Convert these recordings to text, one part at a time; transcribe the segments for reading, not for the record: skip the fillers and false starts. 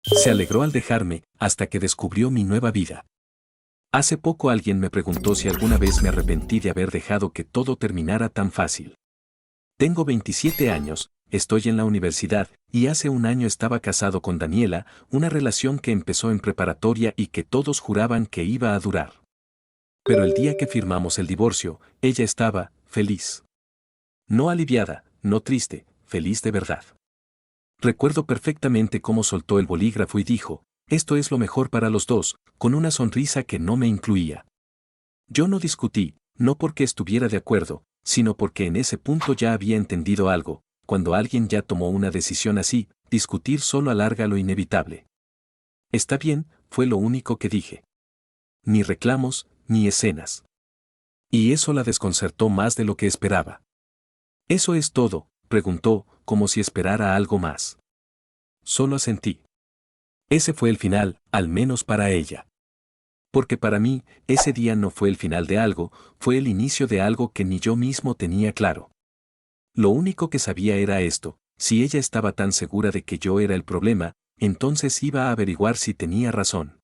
Se alegró al dejarme, hasta que descubrió mi nueva vida. Hace poco alguien me preguntó si alguna vez me arrepentí de haber dejado que todo terminara tan fácil. Tengo 27 años, estoy en la universidad, y hace un año estaba casado con Daniela, una relación que empezó en preparatoria y que todos juraban que iba a durar. Pero el día que firmamos el divorcio, ella estaba feliz. No aliviada, no triste, feliz de verdad. Recuerdo perfectamente cómo soltó el bolígrafo y dijo, esto es lo mejor para los dos, con una sonrisa que no me incluía. Yo no discutí, no porque estuviera de acuerdo, sino porque en ese punto ya había entendido algo: cuando alguien ya tomó una decisión así, discutir solo alarga lo inevitable. Está bien, fue lo único que dije. Ni reclamos, ni escenas. Y eso la desconcertó más de lo que esperaba. ¿Eso es todo?, preguntó, como si esperara algo más. Solo asentí. Ese fue el final, al menos para ella. Porque para mí, ese día no fue el final de algo, fue el inicio de algo que ni yo mismo tenía claro. Lo único que sabía era esto: si ella estaba tan segura de que yo era el problema, entonces iba a averiguar si tenía razón.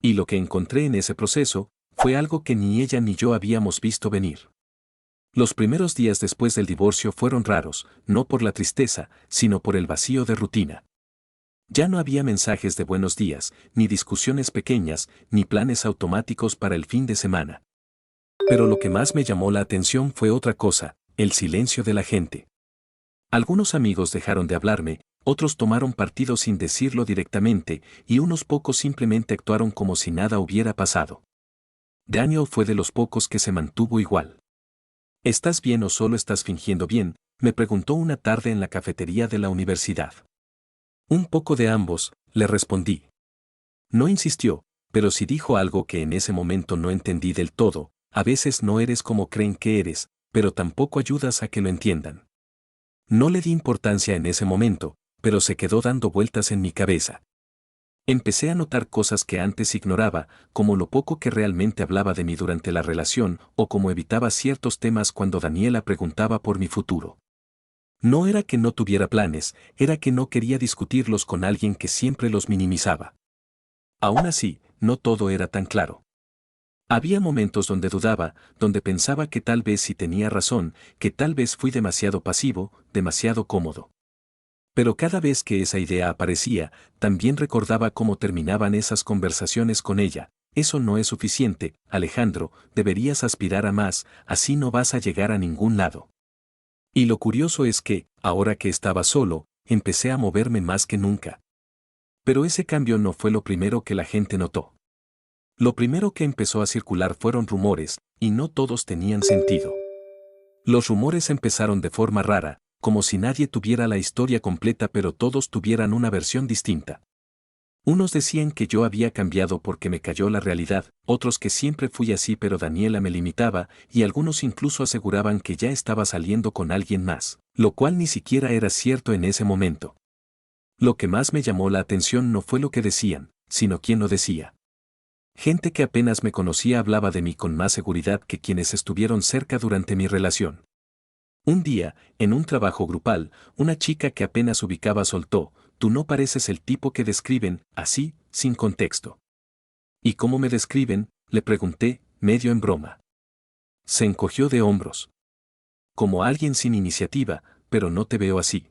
Y lo que encontré en ese proceso fue algo que ni ella ni yo habíamos visto venir. Los primeros días después del divorcio fueron raros, no por la tristeza, sino por el vacío de rutina. Ya no había mensajes de buenos días, ni discusiones pequeñas, ni planes automáticos para el fin de semana. Pero lo que más me llamó la atención fue otra cosa: el silencio de la gente. Algunos amigos dejaron de hablarme, otros tomaron partido sin decirlo directamente, y unos pocos simplemente actuaron como si nada hubiera pasado. Daniel fue de los pocos que se mantuvo igual. ¿Estás bien o solo estás fingiendo bien?, me preguntó una tarde en la cafetería de la universidad. Un poco de ambos, le respondí. No insistió, pero sí dijo algo que en ese momento no entendí del todo: a veces no eres como creen que eres, pero tampoco ayudas a que lo entiendan. No le di importancia en ese momento, pero se quedó dando vueltas en mi cabeza. Empecé a notar cosas que antes ignoraba, como lo poco que realmente hablaba de mí durante la relación, o cómo evitaba ciertos temas cuando Daniela preguntaba por mi futuro. No era que no tuviera planes, era que no quería discutirlos con alguien que siempre los minimizaba. Aún así, no todo era tan claro. Había momentos donde dudaba, donde pensaba que tal vez sí tenía razón, que tal vez fui demasiado pasivo, demasiado cómodo. Pero cada vez que esa idea aparecía, también recordaba cómo terminaban esas conversaciones con ella: eso no es suficiente, Alejandro, deberías aspirar a más, así no vas a llegar a ningún lado. Y lo curioso es que, ahora que estaba solo, empecé a moverme más que nunca. Pero ese cambio no fue lo primero que la gente notó. Lo primero que empezó a circular fueron rumores, y no todos tenían sentido. Los rumores empezaron de forma rara, como si nadie tuviera la historia completa pero todos tuvieran una versión distinta. Unos decían que yo había cambiado porque me cayó la realidad, otros que siempre fui así pero Daniela me limitaba, y algunos incluso aseguraban que ya estaba saliendo con alguien más, lo cual ni siquiera era cierto en ese momento. Lo que más me llamó la atención no fue lo que decían, sino quién lo decía. Gente que apenas me conocía hablaba de mí con más seguridad que quienes estuvieron cerca durante mi relación. Un día, en un trabajo grupal, una chica que apenas ubicaba soltó: tú no pareces el tipo que describen, así, sin contexto. ¿Y cómo me describen?, le pregunté, medio en broma. Se encogió de hombros. Como alguien sin iniciativa, pero no te veo así.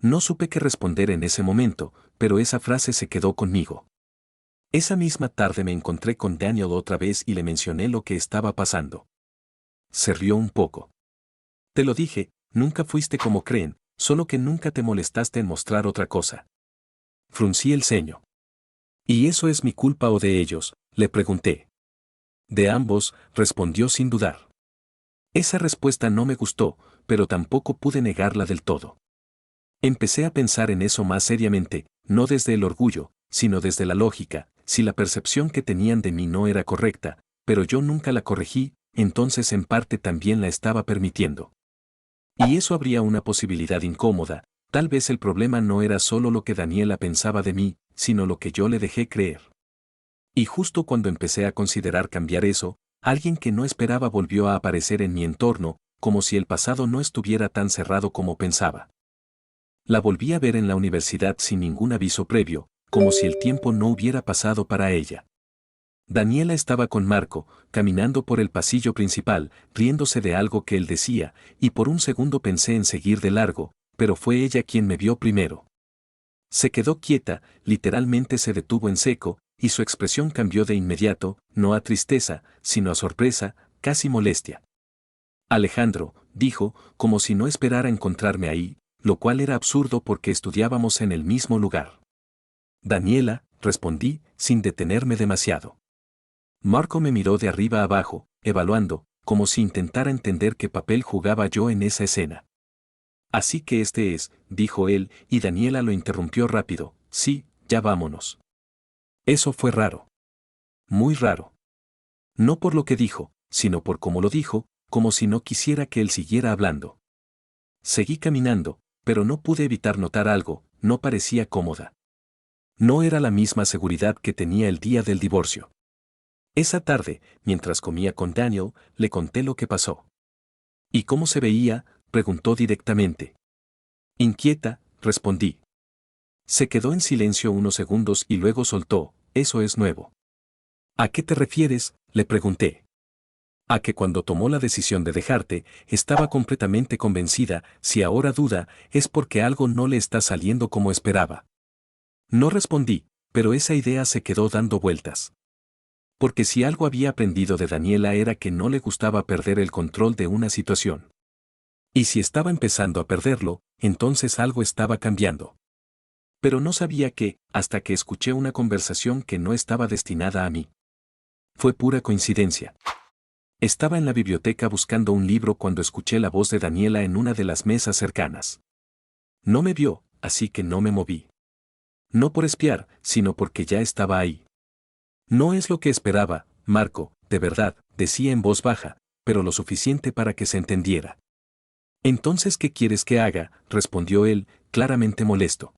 No supe qué responder en ese momento, pero esa frase se quedó conmigo. Esa misma tarde me encontré con Daniel otra vez y le mencioné lo que estaba pasando. Se rió un poco. Te lo dije, nunca fuiste como creen, solo que nunca te molestaste en mostrar otra cosa. Fruncí el ceño. ¿Y eso es mi culpa o de ellos?, le pregunté. De ambos, respondió sin dudar. Esa respuesta no me gustó, pero tampoco pude negarla del todo. Empecé a pensar en eso más seriamente, no desde el orgullo, sino desde la lógica: si la percepción que tenían de mí no era correcta, pero yo nunca la corregí, entonces en parte también la estaba permitiendo. Y eso abría una posibilidad incómoda: tal vez el problema no era solo lo que Daniela pensaba de mí, sino lo que yo le dejé creer. Y justo cuando empecé a considerar cambiar eso, alguien que no esperaba volvió a aparecer en mi entorno, como si el pasado no estuviera tan cerrado como pensaba. La volví a ver en la universidad sin ningún aviso previo, como si el tiempo no hubiera pasado para ella. Daniela estaba con Marco, caminando por el pasillo principal, riéndose de algo que él decía, y por un segundo pensé en seguir de largo, pero fue ella quien me vio primero. Se quedó quieta, literalmente se detuvo en seco, y su expresión cambió de inmediato, no a tristeza, sino a sorpresa, casi molestia. Alejandro, dijo, como si no esperara encontrarme ahí, lo cual era absurdo porque estudiábamos en el mismo lugar. Daniela, respondí, sin detenerme demasiado. Marco me miró de arriba abajo, evaluando, como si intentara entender qué papel jugaba yo en esa escena. Así que este es, dijo él, y Daniela lo interrumpió rápido, sí, ya vámonos. Eso fue raro. Muy raro. No por lo que dijo, sino por cómo lo dijo, como si no quisiera que él siguiera hablando. Seguí caminando, pero no pude evitar notar algo, no parecía cómoda. No era la misma seguridad que tenía el día del divorcio. Esa tarde, mientras comía con Daniel, le conté lo que pasó. ¿Y cómo se veía?, preguntó directamente. Inquieta, respondí. Se quedó en silencio unos segundos y luego soltó, eso es nuevo. ¿A qué te refieres?, le pregunté. A que cuando tomó la decisión de dejarte, estaba completamente convencida, si ahora duda, es porque algo no le está saliendo como esperaba. No respondí, pero esa idea se quedó dando vueltas. Porque si algo había aprendido de Daniela era que no le gustaba perder el control de una situación. Y si estaba empezando a perderlo, entonces algo estaba cambiando. Pero no sabía qué, hasta que escuché una conversación que no estaba destinada a mí. Fue pura coincidencia. Estaba en la biblioteca buscando un libro cuando escuché la voz de Daniela en una de las mesas cercanas. No me vio, así que no me moví. No por espiar, sino porque ya estaba ahí. No es lo que esperaba, Marco, de verdad, decía en voz baja, pero lo suficiente para que se entendiera. Entonces, ¿qué quieres que haga?, respondió él, claramente molesto.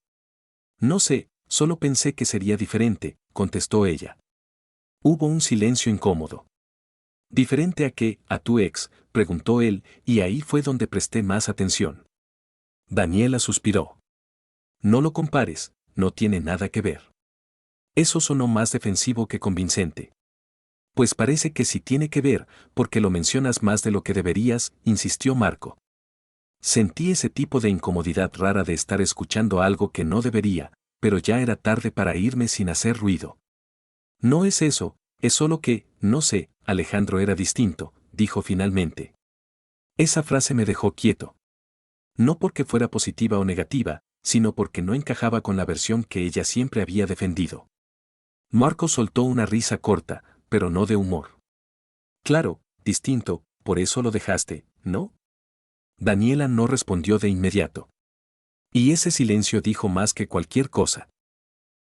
No sé, solo pensé que sería diferente, contestó ella. Hubo un silencio incómodo. ¿Diferente a qué, a tu ex?, preguntó él, y ahí fue donde presté más atención. Daniela suspiró. No lo compares, no tiene nada que ver. Eso sonó más defensivo que convincente. Pues parece que sí tiene que ver, porque lo mencionas más de lo que deberías, insistió Marco. Sentí ese tipo de incomodidad rara de estar escuchando algo que no debería, pero ya era tarde para irme sin hacer ruido. No es eso, es solo que, no sé, Alejandro era distinto, dijo finalmente. Esa frase me dejó quieto. No porque fuera positiva o negativa, sino porque no encajaba con la versión que ella siempre había defendido. Marco soltó una risa corta, pero no de humor. Claro, distinto, por eso lo dejaste, ¿no? Daniela no respondió de inmediato. Y ese silencio dijo más que cualquier cosa.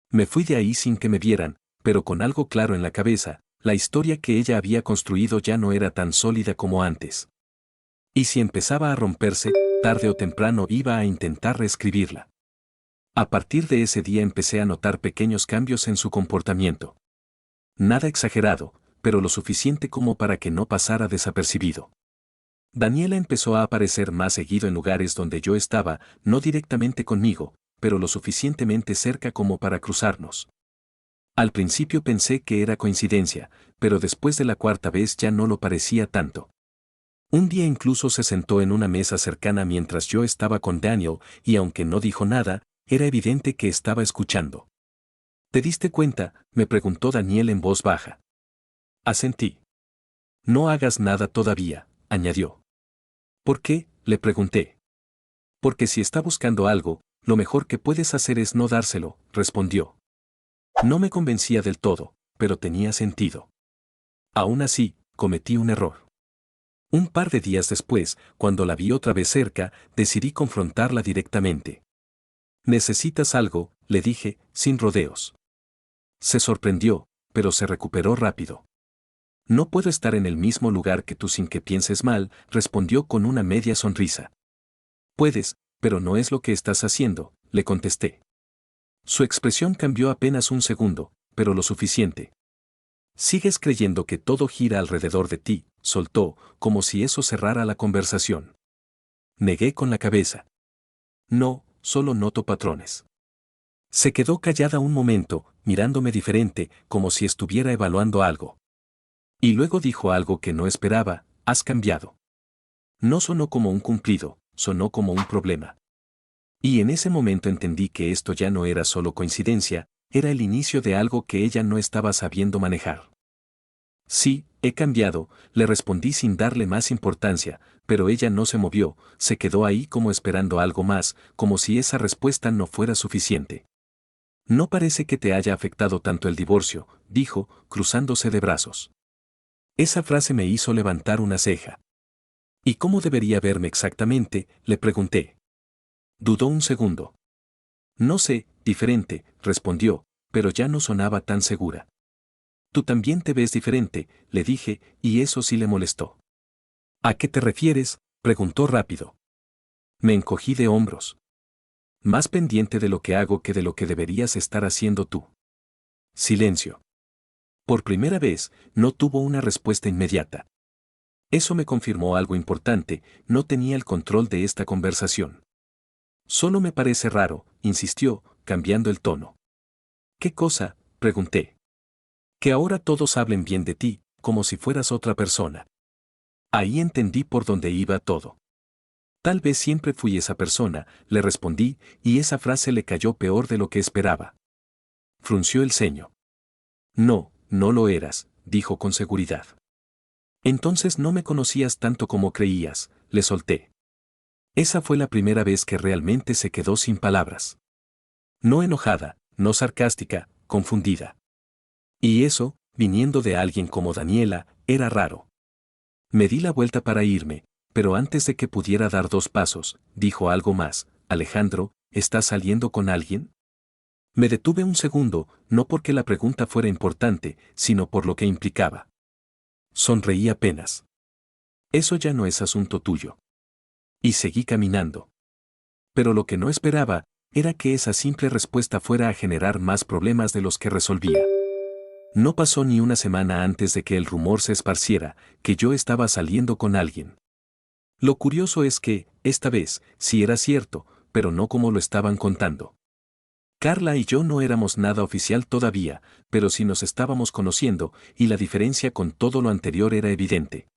Me fui de ahí sin que me vieran, pero con algo claro en la cabeza, la historia que ella había construido ya no era tan sólida como antes. Y si empezaba a romperse, tarde o temprano iba a intentar reescribirla. A partir de ese día empecé a notar pequeños cambios en su comportamiento. Nada exagerado, pero lo suficiente como para que no pasara desapercibido. Daniela empezó a aparecer más seguido en lugares donde yo estaba, no directamente conmigo, pero lo suficientemente cerca como para cruzarnos. Al principio pensé que era coincidencia, pero después de la cuarta vez ya no lo parecía tanto. Un día incluso se sentó en una mesa cercana mientras yo estaba con Daniel, y aunque no dijo nada, era evidente que estaba escuchando. ¿Te diste cuenta?, me preguntó Daniel en voz baja. Asentí. No hagas nada todavía, añadió. ¿Por qué?, le pregunté. Porque si está buscando algo, lo mejor que puedes hacer es no dárselo, respondió. No me convencía del todo, pero tenía sentido. Aún así, cometí un error. Un par de días después, cuando la vi otra vez cerca, decidí confrontarla directamente. ¿Necesitas algo?, le dije, sin rodeos. Se sorprendió, pero se recuperó rápido. No puedo estar en el mismo lugar que tú sin que pienses mal, respondió con una media sonrisa. Puedes, pero no es lo que estás haciendo, le contesté. Su expresión cambió apenas un segundo, pero lo suficiente. Sigues creyendo que todo gira alrededor de ti, soltó, como si eso cerrara la conversación. Negué con la cabeza. No, solo noto patrones. Se quedó callada un momento, mirándome diferente, como si estuviera evaluando algo. Y luego dijo algo que no esperaba: has cambiado. No sonó como un cumplido, sonó como un problema. Y en ese momento entendí que esto ya no era solo coincidencia, era el inicio de algo que ella no estaba sabiendo manejar. Sí, he cambiado, le respondí sin darle más importancia, pero ella no se movió, se quedó ahí como esperando algo más, como si esa respuesta no fuera suficiente. No parece que te haya afectado tanto el divorcio, dijo, cruzándose de brazos. Esa frase me hizo levantar una ceja. ¿Y cómo debería verme exactamente?, le pregunté. Dudó un segundo. No sé, diferente, respondió, pero ya no sonaba tan segura. Tú también te ves diferente, le dije, y eso sí le molestó. ¿A qué te refieres?, preguntó rápido. Me encogí de hombros. Más pendiente de lo que hago que de lo que deberías estar haciendo tú. Silencio. Por primera vez, no tuvo una respuesta inmediata. Eso me confirmó algo importante: no tenía el control de esta conversación. Solo me parece raro, insistió, cambiando el tono. ¿Qué cosa?, pregunté. Que ahora todos hablen bien de ti, como si fueras otra persona. Ahí entendí por dónde iba todo. Tal vez siempre fui esa persona, le respondí, y esa frase le cayó peor de lo que esperaba. Frunció el ceño. No, no lo eras, dijo con seguridad. Entonces no me conocías tanto como creías, le solté. Esa fue la primera vez que realmente se quedó sin palabras. No enojada, no sarcástica, confundida. Y eso, viniendo de alguien como Daniela, era raro. Me di la vuelta para irme, pero antes de que pudiera dar 2 pasos, dijo algo más: Alejandro, ¿estás saliendo con alguien? Me detuve un segundo, no porque la pregunta fuera importante, sino por lo que implicaba. Sonreí apenas. Eso ya no es asunto tuyo. Y seguí caminando. Pero lo que no esperaba era que esa simple respuesta fuera a generar más problemas de los que resolvía. No pasó ni una semana antes de que el rumor se esparciera, que yo estaba saliendo con alguien. Lo curioso es que, esta vez, sí era cierto, pero no como lo estaban contando. Carla y yo no éramos nada oficial todavía, pero sí nos estábamos conociendo, y la diferencia con todo lo anterior era evidente.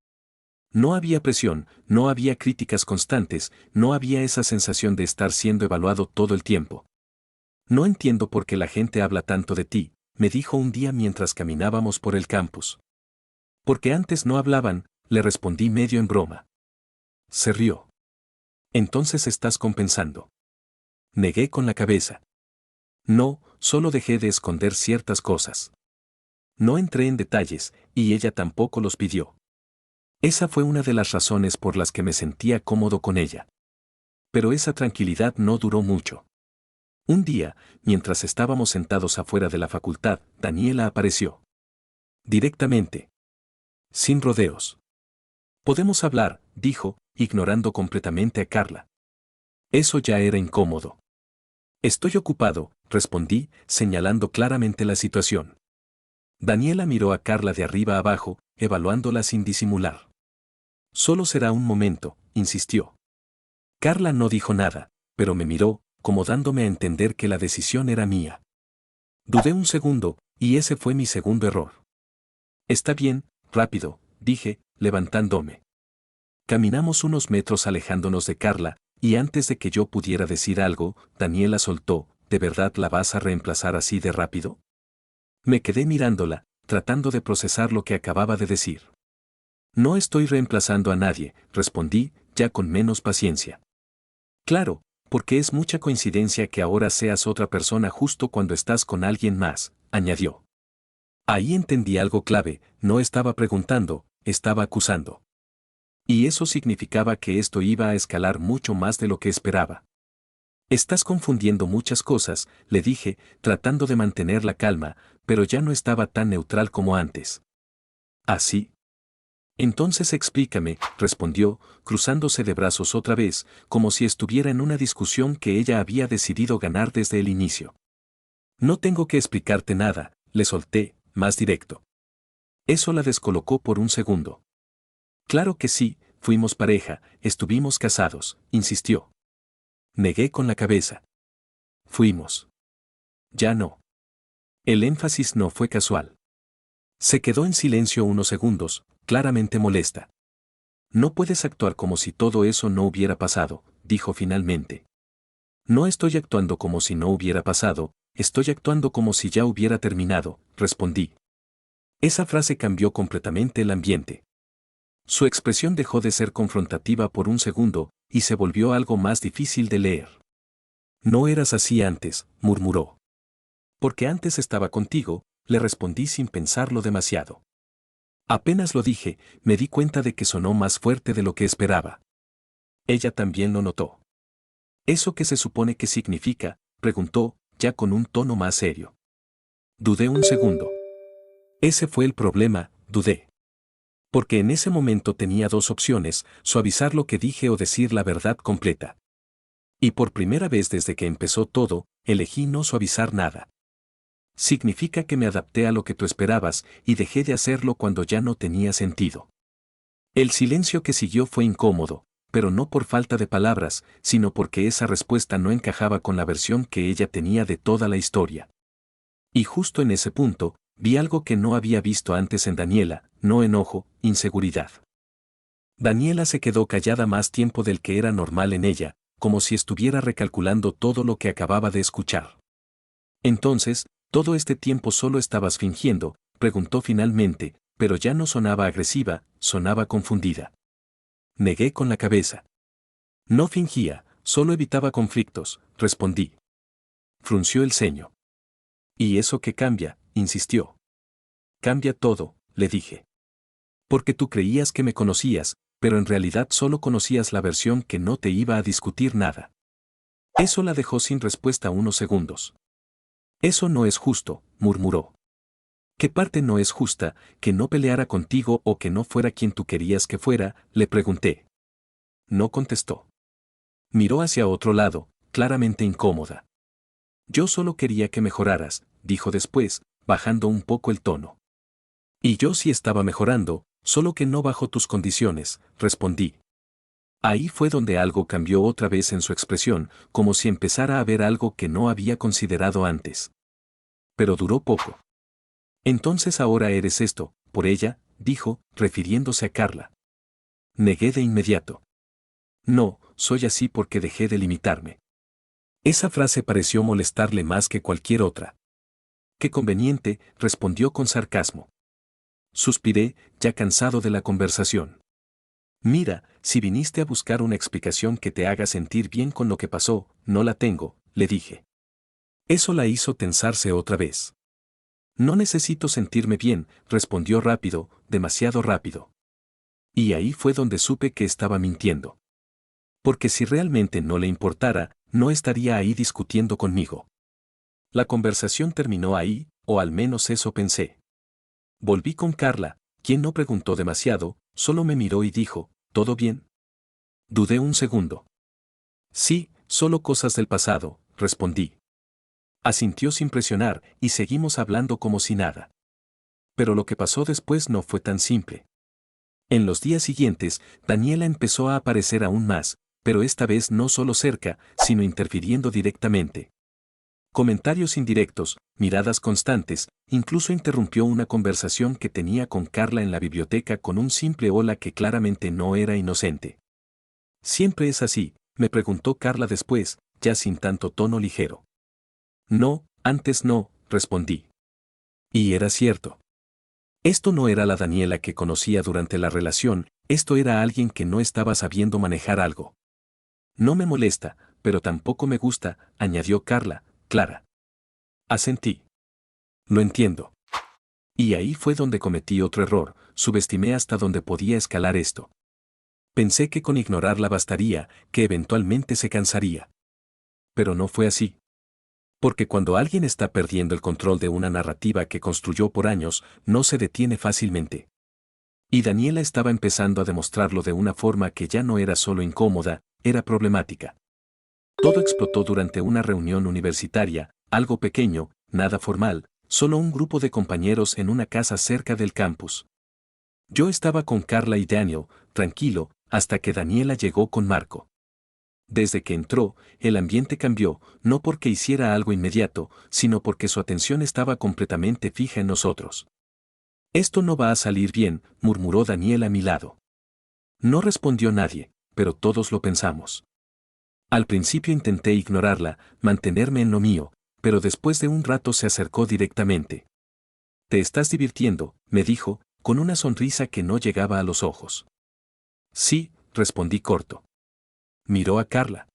No había presión, no había críticas constantes, no había esa sensación de estar siendo evaluado todo el tiempo. No entiendo por qué la gente habla tanto de ti, me dijo un día mientras caminábamos por el campus. Porque antes no hablaban, le respondí medio en broma. Se rió. Entonces estás compensando. Negué con la cabeza. No, solo dejé de esconder ciertas cosas. No entré en detalles, y ella tampoco los pidió. Esa fue una de las razones por las que me sentía cómodo con ella. Pero esa tranquilidad no duró mucho. Un día, mientras estábamos sentados afuera de la facultad, Daniela apareció. Directamente. Sin rodeos. Podemos hablar, dijo, ignorando completamente a Carla. Eso ya era incómodo. Estoy ocupado, respondí, señalando claramente la situación. Daniela miró a Carla de arriba abajo, evaluándola sin disimular. Solo será un momento, insistió. Carla no dijo nada, pero me miró, como dándome a entender que la decisión era mía. Dudé un segundo, y ese fue mi segundo error. Está bien, rápido, dije, levantándome. Caminamos unos metros alejándonos de Carla, y antes de que yo pudiera decir algo, Daniela soltó: ¿de verdad la vas a reemplazar así de rápido? Me quedé mirándola, tratando de procesar lo que acababa de decir. No estoy reemplazando a nadie, respondí, ya con menos paciencia. Claro, porque es mucha coincidencia que ahora seas otra persona justo cuando estás con alguien más, añadió. Ahí entendí algo clave: no estaba preguntando, estaba acusando. Y eso significaba que esto iba a escalar mucho más de lo que esperaba. Estás confundiendo muchas cosas, le dije, tratando de mantener la calma, pero ya no estaba tan neutral como antes. ¿Así? Entonces explícame, respondió, cruzándose de brazos otra vez, como si estuviera en una discusión que ella había decidido ganar desde el inicio. No tengo que explicarte nada, le solté, más directo. Eso la descolocó por un segundo. Claro que sí, fuimos pareja, estuvimos casados, insistió. Negué con la cabeza. Fuimos. Ya no. El énfasis no fue casual. Se quedó en silencio unos segundos, claramente molesta. No puedes actuar como si todo eso no hubiera pasado, dijo finalmente. No estoy actuando como si no hubiera pasado, estoy actuando como si ya hubiera terminado, respondí. Esa frase cambió completamente el ambiente. Su expresión dejó de ser confrontativa por un segundo, y se volvió algo más difícil de leer. No eras así antes, murmuró. Porque antes estaba contigo, le respondí sin pensarlo demasiado. Apenas lo dije, me di cuenta de que sonó más fuerte de lo que esperaba. Ella también lo notó. ¿Eso qué se supone que significa?, preguntó, ya con un tono más serio. Dudé un segundo. Ese fue el problema, dudé. Porque en ese momento tenía dos opciones, suavizar lo que dije o decir la verdad completa. Y por primera vez desde que empezó todo, elegí no suavizar nada. Significa que me adapté a lo que tú esperabas y dejé de hacerlo cuando ya no tenía sentido. El silencio que siguió fue incómodo, pero no por falta de palabras, sino porque esa respuesta no encajaba con la versión que ella tenía de toda la historia. Y justo en ese punto, vi algo que no había visto antes en Daniela, no enojo, inseguridad. Daniela se quedó callada más tiempo del que era normal en ella, como si estuviera recalculando todo lo que acababa de escuchar. Entonces, ¿todo este tiempo solo estabas fingiendo?, preguntó finalmente, pero ya no sonaba agresiva, sonaba confundida. Negué con la cabeza. No fingía, solo evitaba conflictos, respondí. Frunció el ceño. ¿Y eso qué cambia?, insistió. Cambia todo, le dije. Porque tú creías que me conocías, pero en realidad solo conocías la versión que no te iba a discutir nada. Eso la dejó sin respuesta unos segundos. Eso no es justo, murmuró. ¿Qué parte no es justa, que no peleara contigo o que no fuera quien tú querías que fuera?, le pregunté. No contestó. Miró hacia otro lado, claramente incómoda. Yo solo quería que mejoraras, dijo después, bajando un poco el tono. Y yo sí estaba mejorando, solo que no bajo tus condiciones, respondí. Ahí fue donde algo cambió otra vez en su expresión, como si empezara a ver algo que no había considerado antes. Pero duró poco. Entonces ahora eres esto, por ella, dijo, refiriéndose a Carla. Negué de inmediato. No, soy así porque dejé de limitarme. Esa frase pareció molestarle más que cualquier otra. Qué conveniente, respondió con sarcasmo. Suspiré, ya cansado de la conversación. Mira, si viniste a buscar una explicación que te haga sentir bien con lo que pasó, no la tengo, le dije. Eso la hizo tensarse otra vez. No necesito sentirme bien, respondió rápido, demasiado rápido. Y ahí fue donde supe que estaba mintiendo. Porque si realmente no le importara, no estaría ahí discutiendo conmigo. La conversación terminó ahí, o al menos eso pensé. Volví con Carla, quien no preguntó demasiado, solo me miró y dijo, ¿todo bien? Dudé un segundo. Sí, solo cosas del pasado, respondí. Asintió sin presionar, y seguimos hablando como si nada. Pero lo que pasó después no fue tan simple. En los días siguientes, Daniela empezó a aparecer aún más, pero esta vez no solo cerca, sino interfiriendo directamente. Comentarios indirectos, miradas constantes, incluso interrumpió una conversación que tenía con Carla en la biblioteca con un simple hola que claramente no era inocente. ¿Siempre es así?, me preguntó Carla después, ya sin tanto tono ligero. No, antes no, respondí. Y era cierto. Esto no era la Daniela que conocía durante la relación, esto era alguien que no estaba sabiendo manejar algo. No me molesta, pero tampoco me gusta, añadió Carla, clara. Asentí. Lo entiendo. Y ahí fue donde cometí otro error, subestimé hasta donde podía escalar esto. Pensé que con ignorarla bastaría, que eventualmente se cansaría. Pero no fue así. Porque cuando alguien está perdiendo el control de una narrativa que construyó por años, no se detiene fácilmente. Y Daniela estaba empezando a demostrarlo de una forma que ya no era solo incómoda, era problemática. Todo explotó durante una reunión universitaria, algo pequeño, nada formal, solo un grupo de compañeros en una casa cerca del campus. Yo estaba con Carla y Daniel, tranquilo, hasta que Daniela llegó con Marco. Desde que entró, el ambiente cambió, no porque hiciera algo inmediato, sino porque su atención estaba completamente fija en nosotros. Esto no va a salir bien, murmuró Daniel a mi lado. No respondió nadie, pero todos lo pensamos. Al principio intenté ignorarla, mantenerme en lo mío, pero después de un rato se acercó directamente. «Te estás divirtiendo», me dijo, con una sonrisa que no llegaba a los ojos. «Sí», respondí corto. Miró a Carla.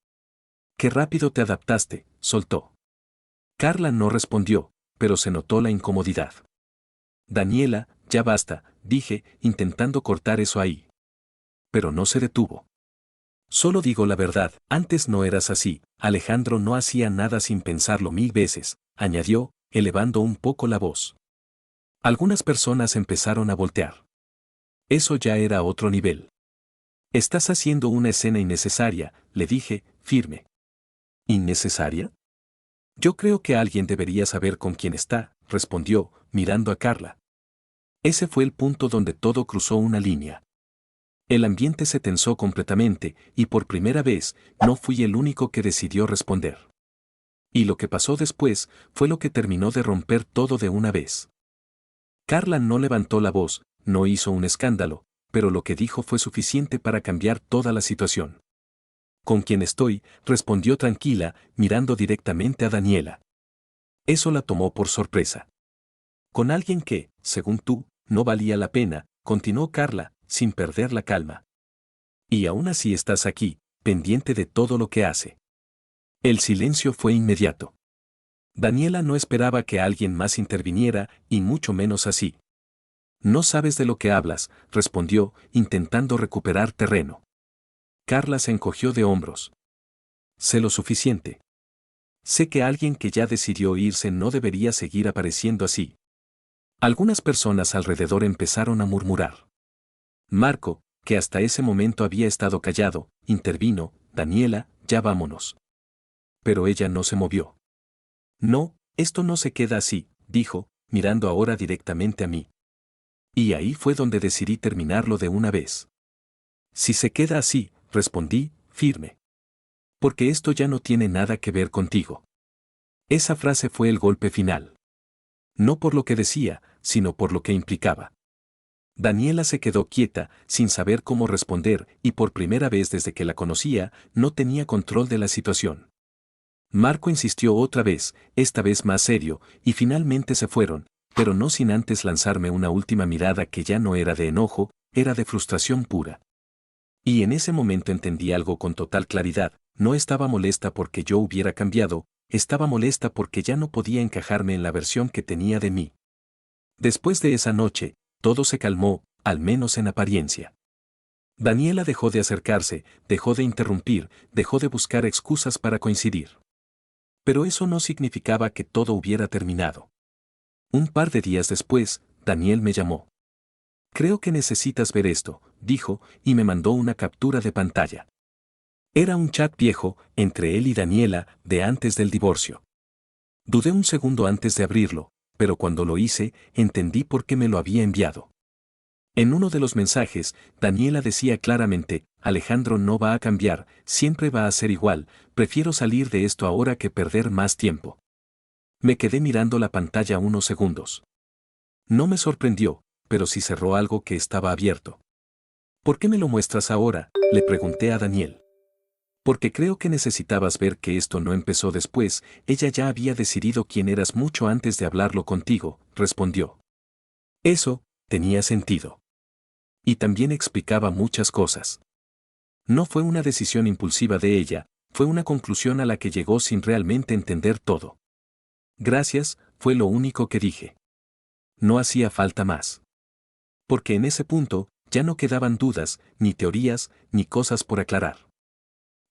«Qué rápido te adaptaste», soltó. Carla no respondió, pero se notó la incomodidad. «Daniela, ya basta», dije, intentando cortar eso ahí. Pero no se detuvo. «Solo digo la verdad, antes no eras así, Alejandro no hacía nada sin pensarlo 1000 veces», añadió, elevando un poco la voz. Algunas personas empezaron a voltear. Eso ya era otro nivel. «Estás haciendo una escena innecesaria», le dije, firme. ¿Innecesaria? «Yo creo que alguien debería saber con quién está», respondió, mirando a Carla. Ese fue el punto donde todo cruzó una línea. El ambiente se tensó completamente, y por primera vez, no fui el único que decidió responder. Y lo que pasó después fue lo que terminó de romper todo de una vez. Carla no levantó la voz, no hizo un escándalo, pero lo que dijo fue suficiente para cambiar toda la situación. «¿Con quién estoy?», respondió tranquila, mirando directamente a Daniela. Eso la tomó por sorpresa. «Con alguien que, según tú, no valía la pena», continuó Carla, sin perder la calma. «Y aún así estás aquí, pendiente de todo lo que hace». El silencio fue inmediato. Daniela no esperaba que alguien más interviniera, y mucho menos así. «No sabes de lo que hablas», respondió, intentando recuperar terreno. Carla se encogió de hombros. «Sé lo suficiente. Sé que alguien que ya decidió irse no debería seguir apareciendo así». Algunas personas alrededor empezaron a murmurar. Marco, que hasta ese momento había estado callado, intervino: «Daniela, ya vámonos». Pero ella no se movió. «No, esto no se queda así», dijo, mirando ahora directamente a mí. Y ahí fue donde decidí terminarlo de una vez. «Si se queda así», respondí, firme. «Porque esto ya no tiene nada que ver contigo». Esa frase fue el golpe final. No por lo que decía, sino por lo que implicaba. Daniela se quedó quieta, sin saber cómo responder, y por primera vez desde que la conocía, no tenía control de la situación. Marco insistió otra vez, esta vez más serio, y finalmente se fueron, pero no sin antes lanzarme una última mirada que ya no era de enojo, era de frustración pura. Y en ese momento entendí algo con total claridad: no estaba molesta porque yo hubiera cambiado, estaba molesta porque ya no podía encajarme en la versión que tenía de mí. Después de esa noche, todo se calmó, al menos en apariencia. Daniela dejó de acercarse, dejó de interrumpir, dejó de buscar excusas para coincidir. Pero eso no significaba que todo hubiera terminado. Un par de días después, Daniel me llamó. «Creo que necesitas ver esto», dijo, y me mandó una captura de pantalla. Era un chat viejo, entre él y Daniela, de antes del divorcio. Dudé un segundo antes de abrirlo, pero cuando lo hice, entendí por qué me lo había enviado. En uno de los mensajes, Daniela decía claramente: «Alejandro no va a cambiar, siempre va a ser igual, prefiero salir de esto ahora que perder más tiempo». Me quedé mirando la pantalla unos segundos. No me sorprendió, pero sí cerró algo que estaba abierto. «¿Por qué me lo muestras ahora?», le pregunté a Daniel. «Porque creo que necesitabas ver que esto no empezó después, ella ya había decidido quién eras mucho antes de hablarlo contigo», respondió. Eso tenía sentido. Y también explicaba muchas cosas. No fue una decisión impulsiva de ella, fue una conclusión a la que llegó sin realmente entender todo. «Gracias», fue lo único que dije. No hacía falta más. Porque en ese punto, ya no quedaban dudas, ni teorías, ni cosas por aclarar.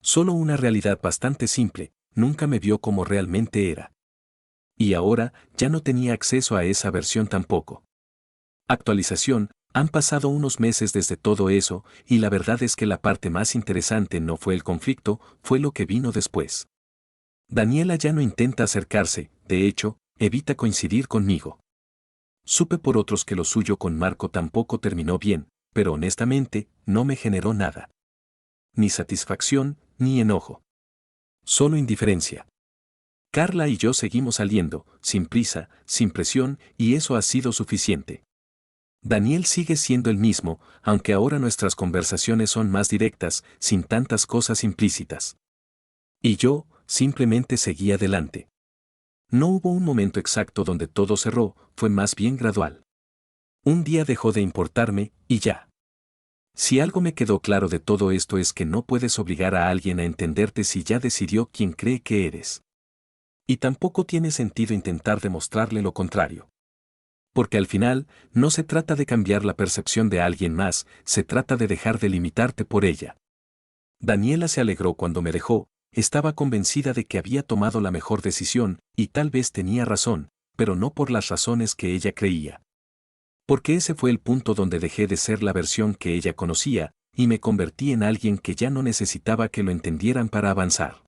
Solo una realidad bastante simple: nunca me vio como realmente era. Y ahora, ya no tenía acceso a esa versión tampoco. Actualización: han pasado unos meses desde todo eso, y la verdad es que la parte más interesante no fue el conflicto, fue lo que vino después. Daniela ya no intenta acercarse, de hecho, evita coincidir conmigo. Supe por otros que lo suyo con Marco tampoco terminó bien, pero honestamente, no me generó nada. Ni satisfacción, ni enojo. Solo indiferencia. Carla y yo seguimos saliendo, sin prisa, sin presión, y eso ha sido suficiente. Daniel sigue siendo el mismo, aunque ahora nuestras conversaciones son más directas, sin tantas cosas implícitas. Y yo, simplemente seguí adelante. No hubo un momento exacto donde todo cerró, fue más bien gradual. Un día dejó de importarme, y ya. Si algo me quedó claro de todo esto es que no puedes obligar a alguien a entenderte si ya decidió quién cree que eres. Y tampoco tiene sentido intentar demostrarle lo contrario. Porque al final, no se trata de cambiar la percepción de alguien más, se trata de dejar de limitarte por ella. Daniela se alegró cuando me dejó, estaba convencida de que había tomado la mejor decisión, y tal vez tenía razón, pero no por las razones que ella creía. Porque ese fue el punto donde dejé de ser la versión que ella conocía, y me convertí en alguien que ya no necesitaba que lo entendieran para avanzar.